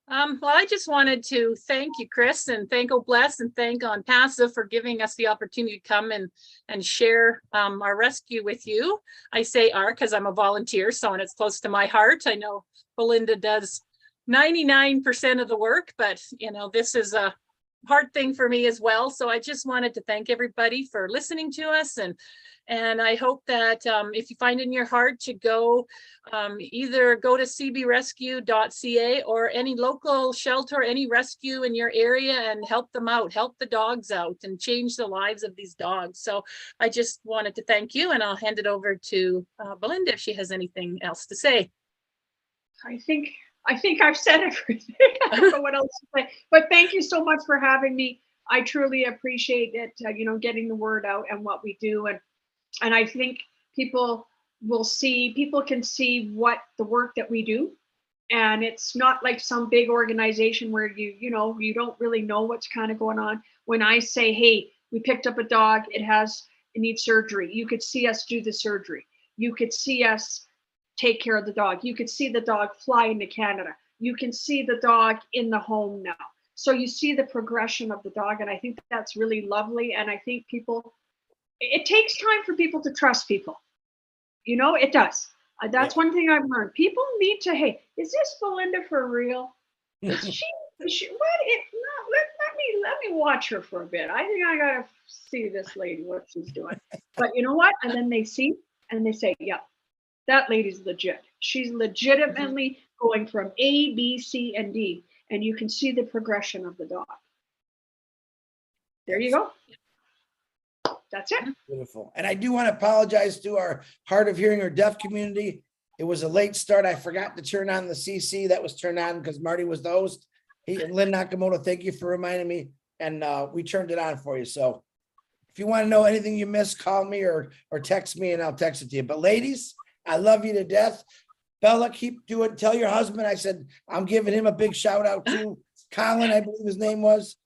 Well, I just wanted to thank you, Chris, and thank OBLESS and thank ONPASSIVE for giving us the opportunity to come and share our rescue with you. I say our because I'm a volunteer, so and it's close to my heart. I know Belinda does 99% of the work, but you know, this is a hard thing for me as well. So I just wanted to thank everybody for listening to us, and I hope that if you find in your heart to go, either go to cbrescue.ca or any local shelter, any rescue in your area, and help them out, help the dogs out and change the lives of these dogs. So I just wanted to thank you, and I'll hand it over to Belinda if she has anything else to say. I think I've said everything. I don't know what else to say, but thank you so much for having me. I truly appreciate it, getting the word out and what we do. And I think people can see what the work that we do. And it's not like some big organization where you don't really know what's kind of going on. When I say, hey, we picked up a dog, it needs surgery. You could see us do the surgery. You could see us take care of the dog. You could see the dog fly into Canada. You can see the dog in the home now. So you see the progression of the dog. And I think that's really lovely. And I think it takes time for people to trust people. It does. That's one thing I've learned. People need to, hey, is this Belinda for real? Is she let me watch her for a bit. I think I gotta see this lady, what she's doing. But you know what? And then they see and they say, yeah, that lady's legit. She's legitimately going from A, B, C, and D. And you can see the progression of the dog. There you go. That's it. Beautiful. And I do want to apologize to our hard of hearing or deaf community. It was a late start. I forgot to turn on the CC. That was turned on because Marty was the host. And Lynn Nakamoto, thank you for reminding me. And we turned it on for you. So if you want to know anything you missed, call me or text me and I'll text it to you. But ladies, I love you to death. Bella, keep doing. Tell your husband I said I'm giving him a big shout out too. Colin, I believe his name was.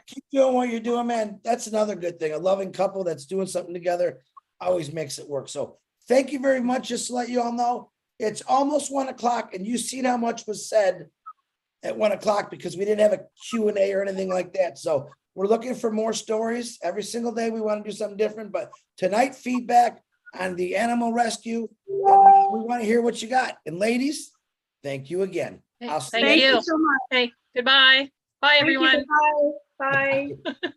Keep doing what you're doing, man. That's another good thing. A loving couple that's doing something together always makes it work. So thank you very much. Just to let you all know, it's almost 1 o'clock, and you've seen how much was said at 1 o'clock because we didn't have a Q&A or anything like that. So we're looking for more stories every single day. We want to do something different, but tonight feedback on the animal rescue. We want to hear what you got. And ladies, thank you again. Thank you so much. Hey, goodbye. Bye, everyone. Bye. Bye.